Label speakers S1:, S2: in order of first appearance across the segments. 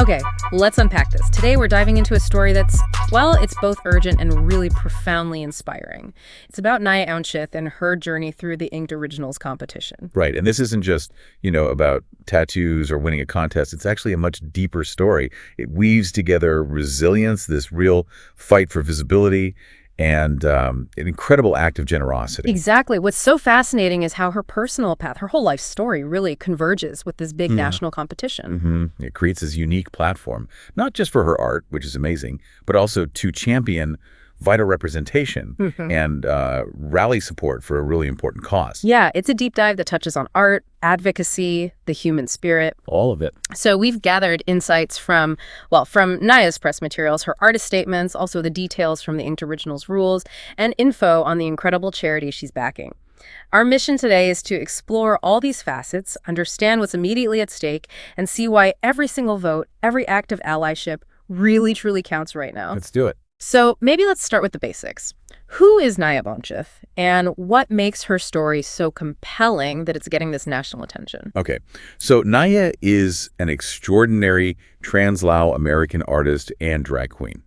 S1: Okay, let's unpack this. Today we're diving into a story that's, well, it's both urgent and really profoundly inspiring. It's about Naya Aunchith and her journey through the Inked Originals competition.
S2: Right, and this isn't just, about tattoos or winning a contest. It's actually a much deeper story. It weaves together resilience, this real fight for visibility, and an incredible act of generosity.
S1: Exactly. What's so fascinating is how her personal path, her whole life story really converges with this big national competition.
S2: It creates this unique platform, not just for her art, which is amazing, but also to champion vital representation and rally support for a really important cause.
S1: Yeah, it's a deep dive that touches on art, advocacy, the human spirit.
S2: All of it.
S1: So we've gathered insights from Naya's press materials, her artist statements, also the details from the Inked Originals rules, and info on the incredible charity she's backing. Our mission today is to explore all these facets, understand what's immediately at stake, and see why every single vote, every act of allyship really, truly counts right now.
S2: Let's do it.
S1: So maybe let's start with the basics. Who is Naya Aunchith, and what makes her story so compelling that it's getting this national attention?
S2: Okay, so Naya is an extraordinary Trans Lao American artist and drag queen.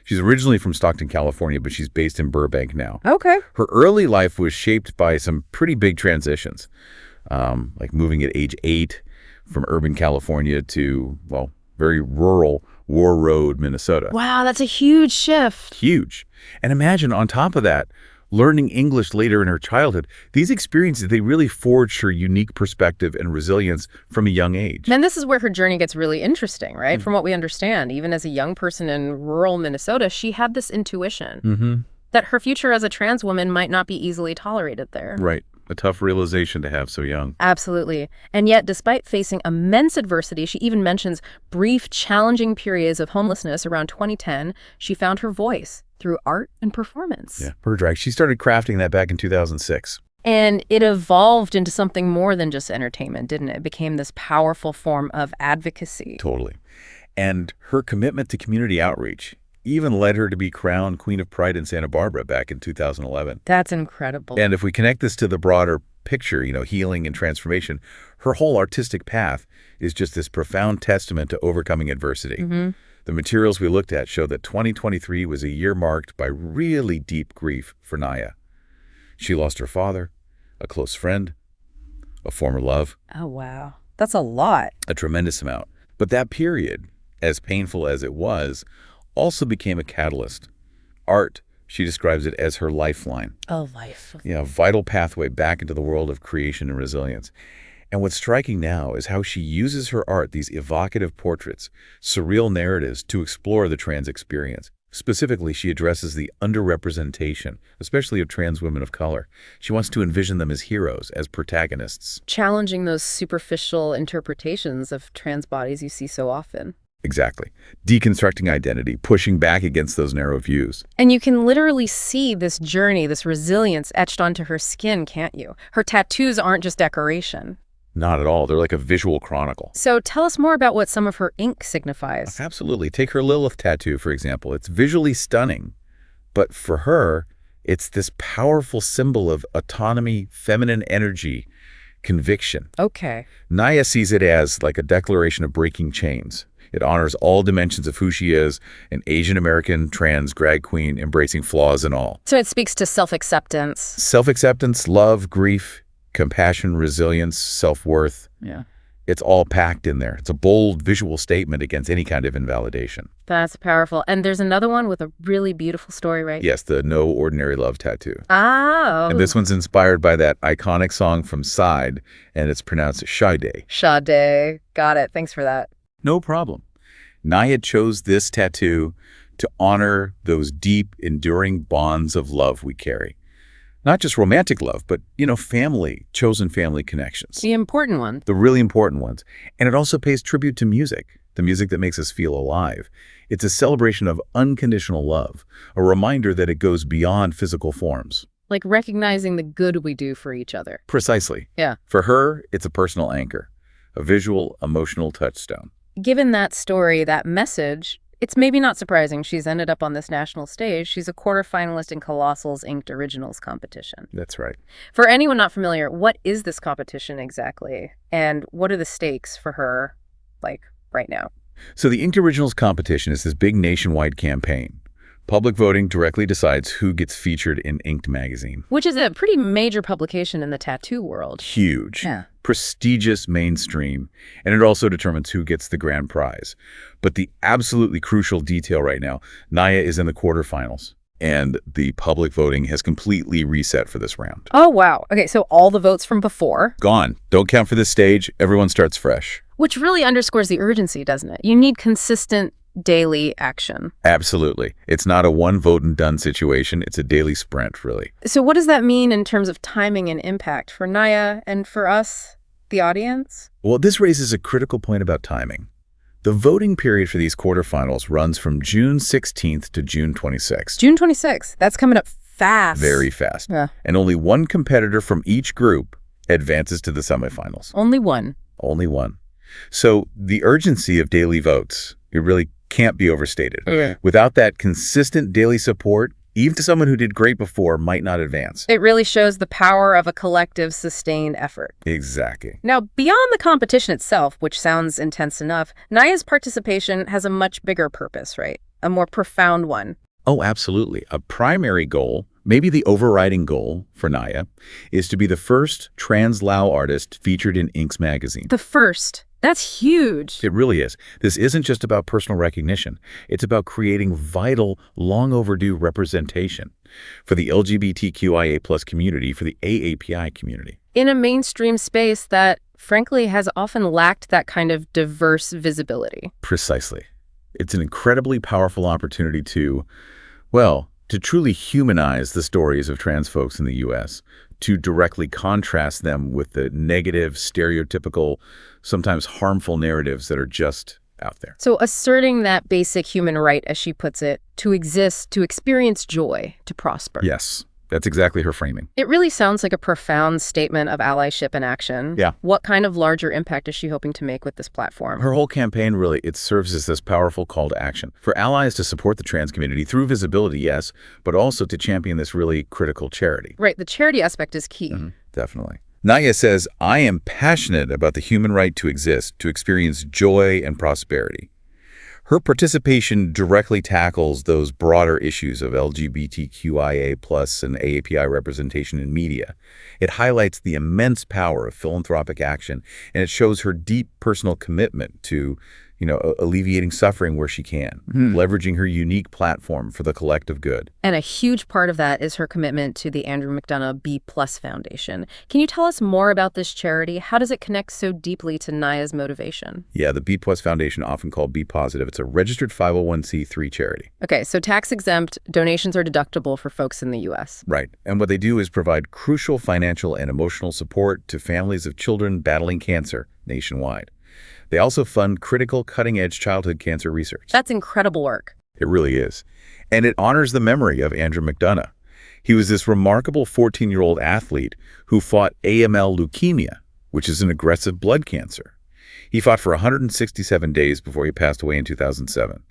S2: She's originally from Stockton, California, but she's based in Burbank now.
S1: Okay.
S2: Her early life was shaped by some pretty big transitions, like moving at age 8 from urban California to, very rural War Road, Minnesota.
S1: Wow, that's a huge shift.
S2: Huge. And imagine on top of that, learning English later in her childhood. These experiences, they really forged her unique perspective and resilience from a young age.
S1: And this is where her journey gets really interesting, right? From what we understand, even as a young person in rural Minnesota, she had this intuition that her future as a trans woman might not be easily tolerated there.
S2: Right. A tough realization to have so young.
S1: Absolutely. And yet, despite facing immense adversity, she even mentions brief, challenging periods of homelessness around 2010, she found her voice through art and performance.
S2: Yeah, her drag. She started crafting that back in 2006.
S1: And it evolved into something more than just entertainment, didn't it? It became this powerful form of advocacy.
S2: Totally. And her commitment to community outreach even led her to be crowned Queen of Pride in Santa Barbara back in 2011.
S1: That's incredible.
S2: And if we connect this to the broader picture, healing and transformation, her whole artistic path is just this profound testament to overcoming adversity. The materials we looked at show that 2023 was a year marked by really deep grief for Naya. She lost her father, a close friend, a former love.
S1: Oh, wow. That's a lot.
S2: A tremendous amount. But that period, as painful as it was, also became a catalyst. Art, she describes it as her lifeline.
S1: Oh, life.
S2: Yeah, a vital pathway back into the world of creation and resilience. And what's striking now is how she uses her art, these evocative portraits, surreal narratives, to explore the trans experience. Specifically, she addresses the underrepresentation, especially of trans women of color. She wants to envision them as heroes, as protagonists.
S1: Challenging those superficial interpretations of trans bodies you see so often.
S2: Exactly. Deconstructing identity, pushing back against those narrow views.
S1: And you can literally see this journey, this resilience etched onto her skin, can't you? Her tattoos aren't just decoration.
S2: Not at all. They're like a visual chronicle.
S1: So tell us more about what some of her ink signifies.
S2: Absolutely. Take her Lilith tattoo, for example. It's visually stunning, but for her, it's this powerful symbol of autonomy, feminine energy, conviction.
S1: Okay.
S2: Naya sees it as like a declaration of breaking chains. It honors all dimensions of who she is, an Asian American trans drag queen embracing flaws and all.
S1: So it speaks to self-acceptance.
S2: Self-acceptance, love, grief, compassion, resilience, self-worth.
S1: Yeah.
S2: It's all packed in there. It's a bold visual statement against any kind of invalidation.
S1: That's powerful. And there's another one with a really beautiful story, right?
S2: Yes, the No Ordinary Love tattoo.
S1: Oh.
S2: And this one's inspired by that iconic song from Side, and it's pronounced Sade.
S1: Sade. Got it. Thanks for that.
S2: No problem. Naya chose this tattoo to honor those deep, enduring bonds of love we carry. Not just romantic love, but, family, chosen family connections.
S1: The important one.
S2: The really important ones. And it also pays tribute to music, the music that makes us feel alive. It's a celebration of unconditional love, a reminder that it goes beyond physical forms.
S1: Like recognizing the good we do for each other.
S2: Precisely.
S1: Yeah.
S2: For her, it's a personal anchor, a visual, emotional touchstone.
S1: Given that story, that message, it's maybe not surprising she's ended up on this national stage. She's a quarterfinalist in Colossal's Inked Originals competition.
S2: That's right.
S1: For anyone not familiar, what is this competition exactly? And what are the stakes for her, right now?
S2: So the Inked Originals competition is this big nationwide campaign. Public voting directly decides who gets featured in Inked magazine.
S1: Which is a pretty major publication in the tattoo world.
S2: Huge.
S1: Yeah.
S2: Prestigious, mainstream, and it also determines who gets the grand prize. But the absolutely crucial detail right now, Naya is in the quarterfinals, and the public voting has completely reset for this round.
S1: Oh, wow. Okay, so all the votes from before.
S2: Gone. Don't count for this stage. Everyone starts fresh.
S1: Which really underscores the urgency, doesn't it? You need consistent daily action.
S2: Absolutely. It's not a one vote and done situation. It's a daily sprint, really.
S1: So what does that mean in terms of timing and impact for Naya and for us, the audience?
S2: Well, this raises a critical point about timing. The voting period for these quarterfinals runs from June 16th to June 26th.
S1: June 26th. That's coming up fast.
S2: Very fast.
S1: Yeah.
S2: And only one competitor from each group advances to the semifinals.
S1: Only one.
S2: Only one. So the urgency of daily votes, it really can't be overstated.
S1: Okay.
S2: Without that consistent daily support, even to someone who did great before might not advance.
S1: It really shows the power of a collective, sustained effort.
S2: Exactly.
S1: Now, beyond the competition itself, which sounds intense enough, Naya's participation has a much bigger purpose, right? A more profound one.
S2: Oh, absolutely. A primary goal, maybe the overriding goal for Naya, is to be the first Trans Lao artist featured in Inks magazine.
S1: The first. That's huge.
S2: It really is. This isn't just about personal recognition. It's about creating vital, long overdue representation for the LGBTQIA+ community, for the AAPI community.
S1: In a mainstream space that, frankly, has often lacked that kind of diverse visibility.
S2: Precisely. It's an incredibly powerful opportunity to truly humanize the stories of trans folks in the U.S., to directly contrast them with the negative, stereotypical, sometimes harmful narratives that are just out there.
S1: So asserting that basic human right, as she puts it, to exist, to experience joy, to prosper.
S2: Yes, that's exactly her framing.
S1: It really sounds like a profound statement of allyship in action.
S2: Yeah.
S1: What kind of larger impact is she hoping to make with this platform?
S2: Her whole campaign really, it serves as this powerful call to action for allies to support the trans community through visibility, yes, but also to champion this really critical charity.
S1: Right, the charity aspect is key.
S2: Definitely. Naya says, I am passionate about the human right to exist, to experience joy and prosperity. Her participation directly tackles those broader issues of LGBTQIA+ and AAPI representation in media. It highlights the immense power of philanthropic action, and it shows her deep personal commitment to, alleviating suffering where she can, leveraging her unique platform for the collective good.
S1: And a huge part of that is her commitment to the Andrew McDonough B Foundation. Can you tell us more about this charity? How does it connect so deeply to Naya's motivation?
S2: Yeah, the B Foundation, often called B Positive, it's a registered 501c3 charity.
S1: Okay, so tax-exempt, donations are deductible for folks in the U.S.
S2: Right. And what they do is provide crucial financial and emotional support to families of children battling cancer nationwide. They also fund critical cutting-edge childhood cancer research.
S1: That's incredible work.
S2: It really is. And it honors the memory of Andrew McDonough. He was this remarkable 14-year-old athlete who fought AML leukemia, which is an aggressive blood cancer. He fought for 167 days before he passed away in 2007.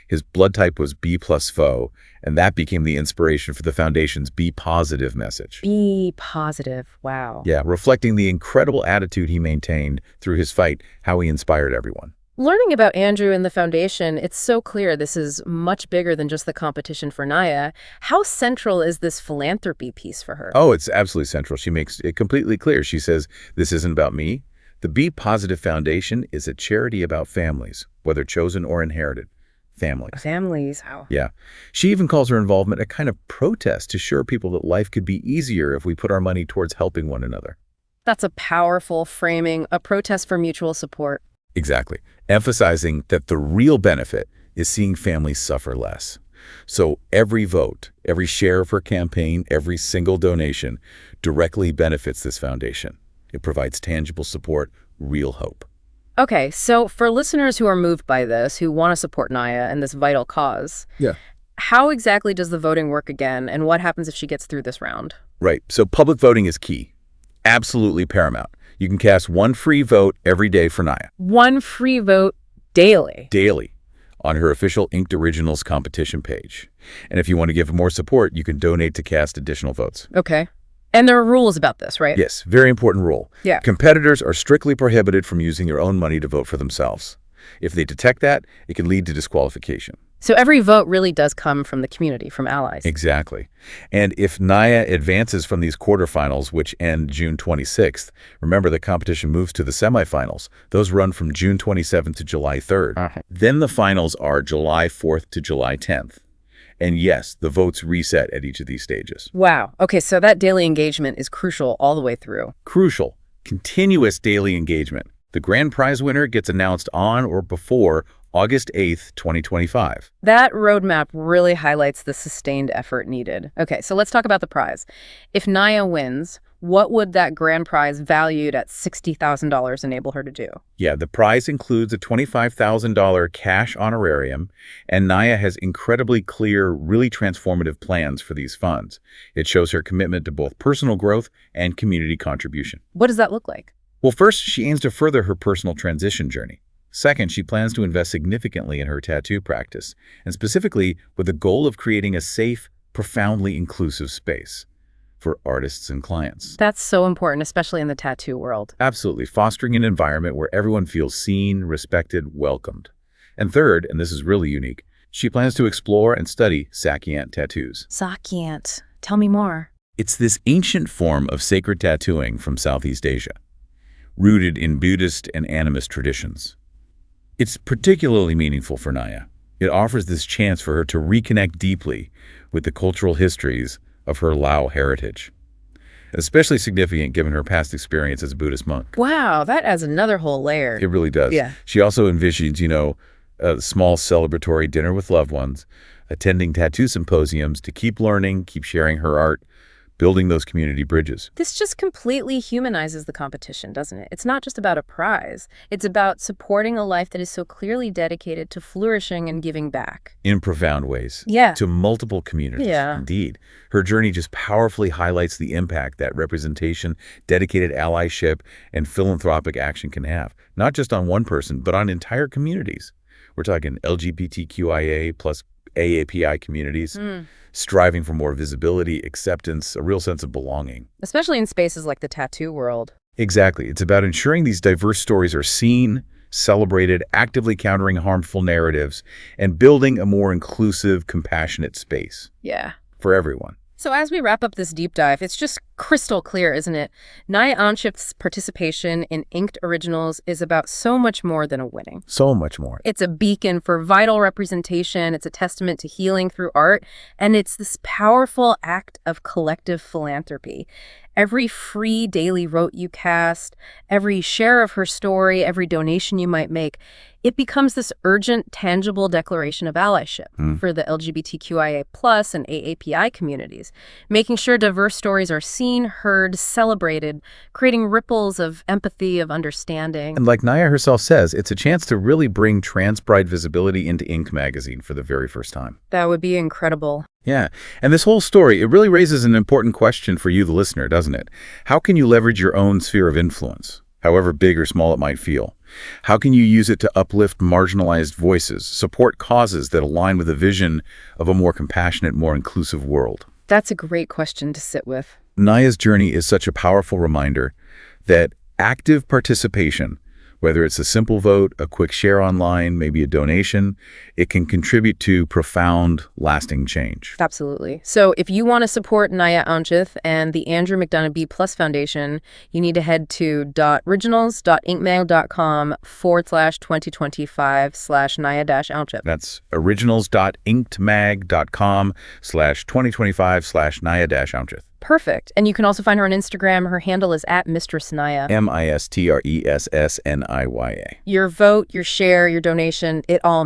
S2: His blood type was B+FO, and that became the inspiration for the foundation's Be Positive message.
S1: Be positive. Wow.
S2: Yeah, reflecting the incredible attitude he maintained through his fight, how he inspired everyone.
S1: Learning about Andrew and the foundation, it's so clear this is much bigger than just the competition for Naya. How central is this philanthropy piece for her?
S2: Oh, it's absolutely central. She makes it completely clear. She says, this isn't about me. The Be Positive Foundation is a charity about families, whether chosen or inherited. Families.
S1: Wow.
S2: Yeah. She even calls her involvement a kind of protest to assure people that life could be easier if we put our money towards helping one another.
S1: That's a powerful framing, a protest for mutual support.
S2: Exactly. Emphasizing that the real benefit is seeing families suffer less. So every vote, every share of her campaign, every single donation directly benefits this foundation. It provides tangible support, real hope.
S1: Okay, so for listeners who are moved by this, who want to support Naya and this vital cause, how exactly does the voting work again, and what happens if she gets through this round?
S2: Right. So public voting is key. Absolutely paramount. You can cast one free vote every day for Naya.
S1: One free vote daily.
S2: Daily. On her official Inked Originals competition page. And if you want to give more support, you can donate to cast additional votes.
S1: Okay. And there are rules about this, right?
S2: Yes, very important rule.
S1: Yeah.
S2: Competitors are strictly prohibited from using their own money to vote for themselves. If they detect that, it can lead to disqualification.
S1: So every vote really does come from the community, from allies.
S2: Exactly. And if Naya advances from these quarterfinals, which end June 26th, remember the competition moves to the semifinals. Those run from June 27th to July 3rd. Then the finals are July 4th to July 10th. And yes, the votes reset at each of these stages.
S1: Wow. Okay, so that daily engagement is crucial all the way through.
S2: Crucial. Continuous daily engagement. The grand prize winner gets announced on or before August 8th, 2025.
S1: That roadmap really highlights the sustained effort needed. Okay, so let's talk about the prize. If Naya wins, what would that grand prize valued at $60,000 enable her to do?
S2: Yeah, the prize includes a $25,000 cash honorarium, and Naya has incredibly clear, really transformative plans for these funds. It shows her commitment to both personal growth and community contribution.
S1: What does that look like?
S2: Well, first, she aims to further her personal transition journey. Second, she plans to invest significantly in her tattoo practice, and specifically with the goal of creating a safe, profoundly inclusive space for artists and clients.
S1: That's so important, especially in the tattoo world.
S2: Absolutely, fostering an environment where everyone feels seen, respected, welcomed. And third, and this is really unique, she plans to explore and study Sakyant tattoos.
S1: Sakyant. Tell me more.
S2: It's this ancient form of sacred tattooing from Southeast Asia, rooted in Buddhist and animist traditions. It's particularly meaningful for Naya. It offers this chance for her to reconnect deeply with the cultural histories of her Lao heritage. Especially significant given her past experience as a Buddhist monk.
S1: Wow, that adds another whole layer.
S2: It really does.
S1: Yeah.
S2: She also envisions, a small celebratory dinner with loved ones, attending tattoo symposiums to keep learning, keep sharing her art, building those community bridges.
S1: This just completely humanizes the competition, doesn't it? It's not just about a prize. It's about supporting a life that is so clearly dedicated to flourishing and giving back.
S2: In profound ways.
S1: Yeah.
S2: To multiple communities.
S1: Yeah.
S2: Indeed. Her journey just powerfully highlights the impact that representation, dedicated allyship, and philanthropic action can have. Not just on one person, but on entire communities. We're talking LGBTQIA plus AAPI communities, striving for more visibility, acceptance, a real sense of belonging.
S1: Especially in spaces like the tattoo world.
S2: Exactly. It's about ensuring these diverse stories are seen, celebrated, actively countering harmful narratives, and building a more inclusive, compassionate space.
S1: Yeah.
S2: For everyone.
S1: So as we wrap up this deep dive, it's just crystal clear, isn't it? Naya Anshif's participation in Inked Originals is about so much more than a winning.
S2: So much more.
S1: It's a beacon for vital representation, it's a testament to healing through art, and it's this powerful act of collective philanthropy. Every free daily vote you cast, every share of her story, every donation you might make, it becomes this urgent, tangible declaration of allyship for the LGBTQIA plus and AAPI communities, making sure diverse stories are seen, heard, celebrated, creating ripples of empathy, of understanding.
S2: And like Naya herself says, it's a chance to really bring trans pride visibility into Ink magazine for the very first time.
S1: That would be incredible.
S2: Yeah. And this whole story, it really raises an important question for you, the listener, doesn't it? How can you leverage your own sphere of influence, however big or small it might feel? How can you use it to uplift marginalized voices, support causes that align with a vision of a more compassionate, more inclusive world?
S1: That's a great question to sit with.
S2: Naya's journey is such a powerful reminder that active participation, whether it's a simple vote, a quick share online, maybe a donation, it can contribute to profound, lasting change.
S1: Absolutely. So if you want to support Naya Anshif and the Andrew McDonough B Foundation, you need to head to originals.inkmail.com/2025/Naya-Anshif.
S2: That's originals.inkedmag.com/2025/Naya-Anshif.
S1: Perfect. And you can also find her on Instagram. Her handle is @Mistress Naya.
S2: MISTRESSNIYA.
S1: Your vote, your share, your donation, it all matters.